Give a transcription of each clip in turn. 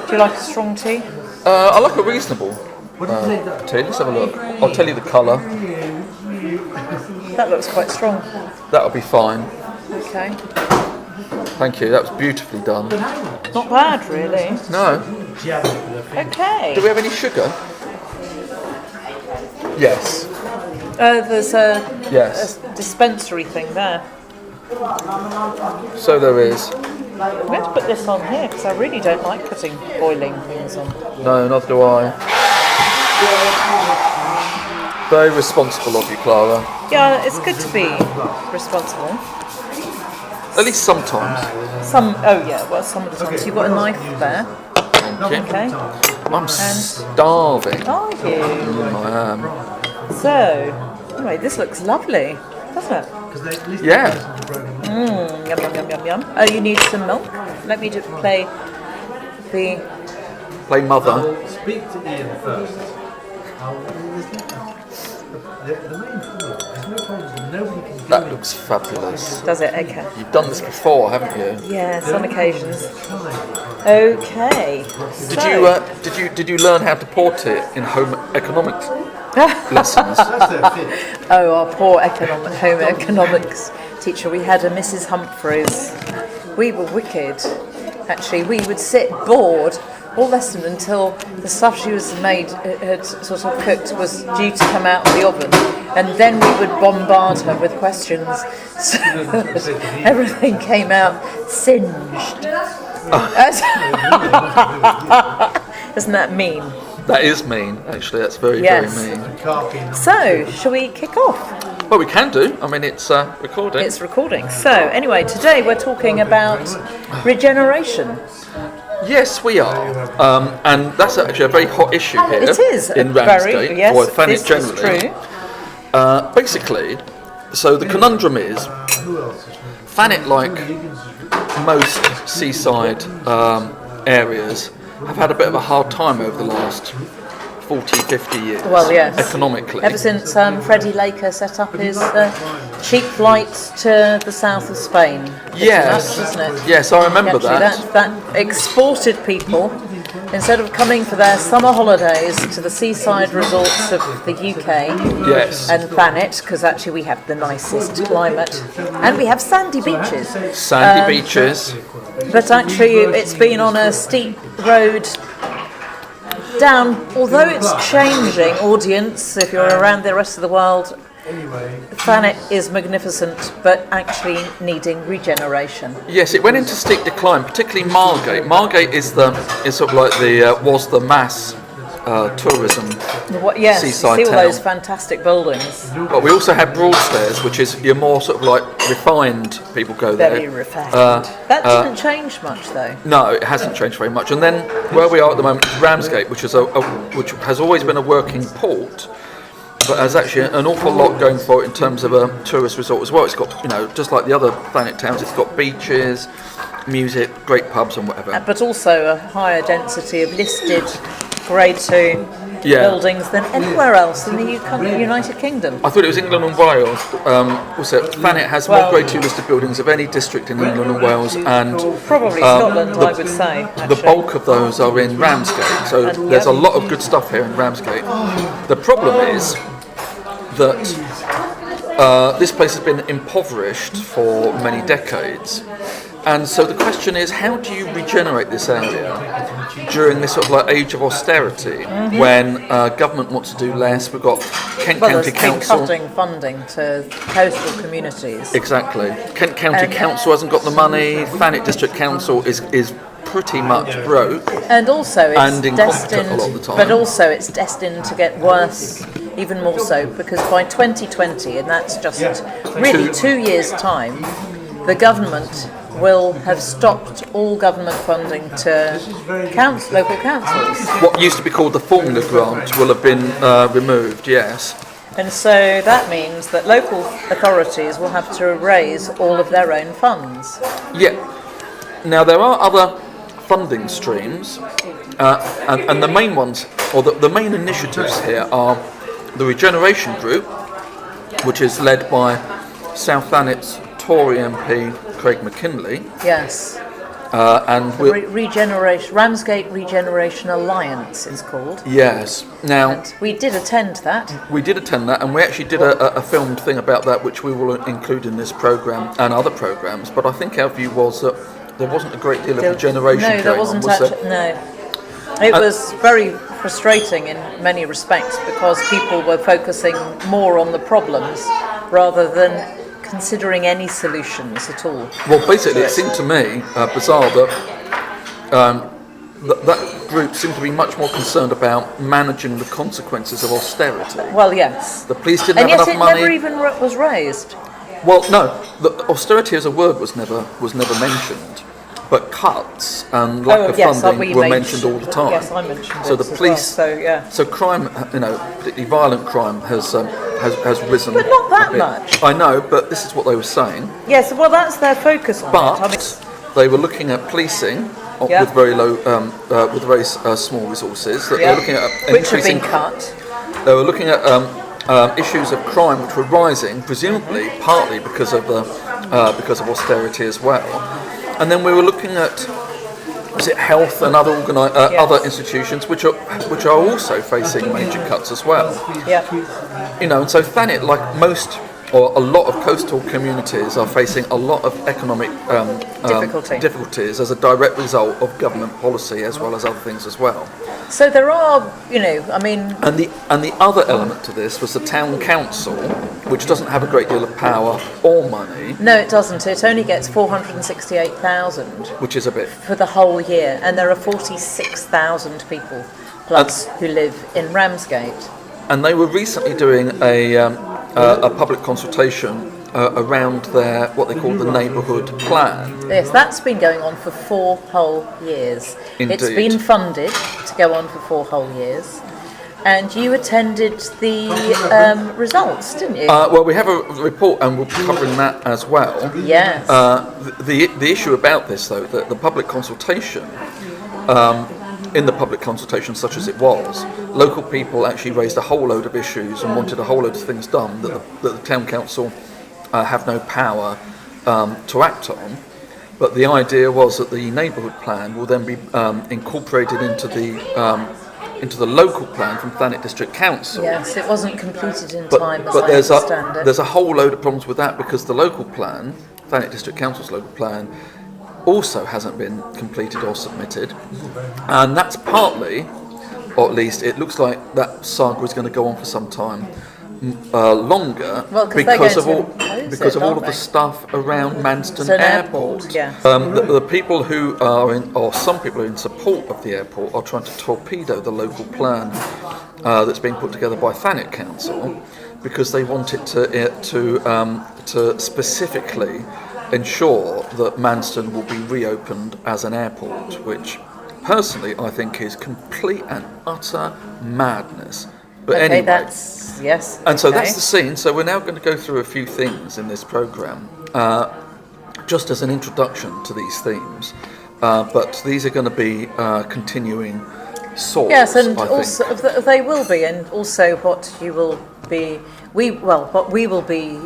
Do you like a strong tea? I like a reasonable tea. Let's have a look. I'll tell you the colour. That looks quite strong. That'll be fine. Okay. Thank you. That was beautifully done. Not bad, really. No. Okay. Do we have any sugar? Yes. There's a Yes. dispensary thing there. So there is. I'm going to put this on here because I really don't like putting boiling things on. No, neither do I. Very responsible of you, Clara. Yeah, it's good to be responsible. At least sometimes. Some of the times. You've got a knife there. Thank you. Okay. I'm starving. Are you? I am. So, anyway, this looks lovely, doesn't it? Yeah. Yum, yum, yum, yum, yum. Oh, you need some milk? Let me just play the... Play mother. Speak to Ian first. The main problem, there's no problem, nobody can do That looks fabulous. Does it? Okay. You've done this before, haven't you? Yes, on occasions. Okay. Did you learn how to port it in home economics lessons? Oh, our poor home economics teacher. We had a Mrs. Humphreys. We were wicked. Actually, we would sit bored all lesson until the stuff she was had sort of cooked was due to come out of the oven, and then we would bombard her with questions so that everything came out singed. Isn't that mean? That is mean, actually. That's very, Yes. very mean. So, shall we kick off? Well, we can do. I mean, it's recording. It's recording. So, anyway, today we're talking about regeneration. Yes, we are. And that's actually a very hot issue here. It is. In Ramsgate, yes, or Thanet this generally. is true. Basically, so the conundrum is, Thanet, like most seaside areas, have had a bit of a hard time over the last 40, 50 years. Well, yes. Economically. Ever since Freddie Laker set up his cheap flights to the south of Spain. Yes. Nuts, isn't it? Yes, I remember Actually, that. that exported people, instead of coming for their summer holidays to the seaside resorts of the UK Yes. and Thanet, because actually we have the nicest climate, and we have sandy beaches. Sandy beaches. But actually, it's been on a steep road down, although it's changing audience, if you're around the rest of the world, Thanet is magnificent, but actually needing regeneration. Yes, it went into steep decline, particularly Margate. Margate is sort of like was the mass tourism Yes, seaside see all town. those fantastic buildings. But we also have Broadstairs, which is your more sort of like refined people go there. Very refined. That didn't change much, though. No, it hasn't changed very much. And then where we are at the moment is Ramsgate, which is which has always been a working port, but has actually an awful lot going for it in terms of a tourist resort as well. It's got, just like the other Thanet towns, it's got beaches, music, great pubs and whatever. But also a higher density of listed Grade 2 buildings than anywhere else in the United Kingdom. I thought it was England and Wales. Also, Thanet has more Grade 2 listed buildings of any district in England and Wales, and probably Scotland, I would say. The bulk of those are in Ramsgate, so there's a lot of good stuff here in Ramsgate. The problem is that this place has been impoverished for many decades. And so the question is, how do you regenerate this area during this sort of like age of austerity, when government wants to do less? We've got Kent County Council cutting funding to coastal communities. Exactly. Kent County Council hasn't got the money. Thanet District Council is pretty much broke. And also it's incompetent a lot of the time. But also it's destined to get worse, even more so, because by 2020, and that's just really 2 years' time, the government will have stopped all government funding to local councils. What used to be called the formula grant will have been removed, yes. And so that means that local authorities will have to raise all of their own funds. Yeah. Now there are other funding streams, and the main ones, or the main initiatives here are the Regeneration Group, which is led by South Thanet's Tory MP Craig McKinley. Yes. and we're Regeneration, Ramsgate Regeneration Alliance it's called. yes. Now And we did attend that. we did attend that, and we actually did a filmed thing about that, which we will include in this program and other programs. But I think our view was that there wasn't a great deal of regeneration No, there going wasn't on, was actually. there? No, it was very frustrating in many respects because people were focusing more on the problems rather than considering any solutions at all. Well, basically, it seemed to me bizarre that group seemed to be much more concerned about managing the consequences of austerity. Well, yes. The police didn't And have yet enough it money. never even was raised. Well, no, the austerity as a word was never mentioned, but cuts and lack of funding were mentioned all the time. Yes, I mentioned So it the as police, well, so yeah. so crime, particularly violent crime, has risen. But not that a bit. much. I know, but this is what they were saying. Yes, well, that's their focus on But it. I mean, they were looking at policing Yeah. with very low, with very small resources. That yeah, They were looking at which have been increasing. cut. They were looking at issues of crime which were rising, presumably partly because of austerity as well. And then we were looking at health and other other institutions which are also facing major cuts as well. Yeah. And so Thanet, like most or a lot of coastal communities, are facing a lot of economic difficulties as a direct result of government policy as well as other things as well. So there are, And the other element to this was the town council, which doesn't have a great deal of power or money, no, it doesn't. It only gets 468,000 which is a bit. for the whole year, and there are 46,000 people plus who live in Ramsgate. And they were recently doing a public consultation around their what they call the neighbourhood plan. Yes, that's been going on for 4 whole years. It's Indeed. been funded to go on for 4 whole years. And you attended the results, didn't you? Well, we have a report, and we'll be covering that as well. Yes. The issue about this, though, that the public consultation, in the public consultation such as it was, local people actually raised a whole load of issues and wanted a whole load of things done that the town council have no power to act on. But the idea was that the neighbourhood plan will then be incorporated into the local plan from Thanet District Council. Yes, it wasn't completed in But, time, as but I there's understand it. there's a whole load of problems with that because the local plan, Thanet District Council's local plan, also hasn't been completed or submitted, and that's partly, or at least it looks like that saga is going to go on for some time longer, Well, 'cause they're because of going all to impose because it, of all aren't of the they? stuff around Manston It's an Airport. airport, yeah. The people who are in, or some people in support of the airport, are trying to torpedo the local plan that's being put together by Thanet Council, because they want it to specifically ensure that Manston will be reopened as an airport, which personally I think is complete and utter madness. But Okay, anyway, that's yes. and so okay. that's the scene. So we're now going to go through a few things in this programme, just as an introduction to these themes. But these are going to be continuing sorts. Yes, and I also think. they will be, and also what you will be, what we will be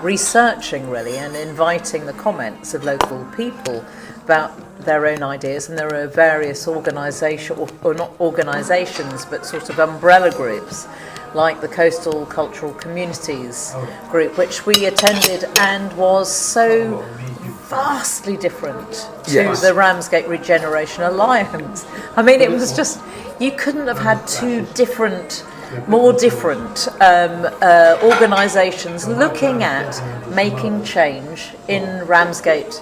researching really, and inviting the comments of local people about their own ideas. And there are various organisations, or not organisations, but sort of umbrella groups, like the Coastal Cultural Communities group, which we attended and was so vastly different to Yes. the Ramsgate Regeneration Alliance. I mean, it was just, you couldn't have had more different organisations looking at making change in Ramsgate.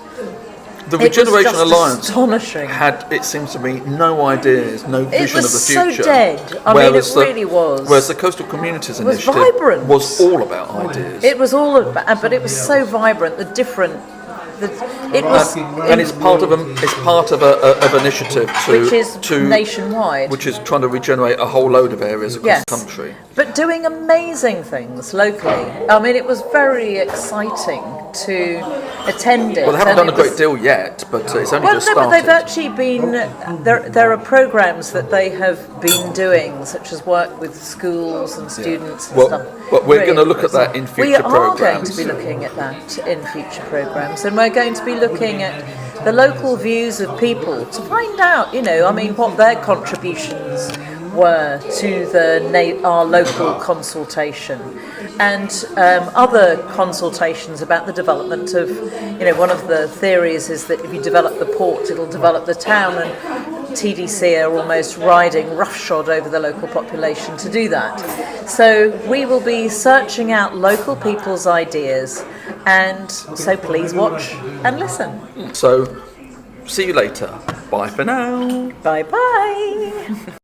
The It was Regeneration just Alliance astonishing. had, it seems to me, no ideas, no vision was of the so future. dead. I mean, it really was. Whereas the Coastal Communities was Initiative vibrant. was all about ideas. It was all about, but it was so vibrant. It was, and it's part of an initiative which is to nationwide. which is trying to regenerate a whole load of areas across Yes. the country. But doing amazing things locally. I mean, it was very exciting to attend it. Well, they haven't and done a it was- great deal yet, but it's only Well, just no, but started. they've actually been. There are programs that they have been doing, such as work with schools and students and Well, stuff. but we're Really going to look at that in We future are going programmes. to be looking at that in future programs, and we're going to be looking at the local views of people to find out, what their contributions were to our local consultation, and other consultations about the development of, one of the theories is that if you develop the port, it'll develop the town, and TDC are almost riding roughshod over the local population to do that. So we will be searching out local people's ideas, and so please watch and listen. So, see you later. Bye for now. Bye bye.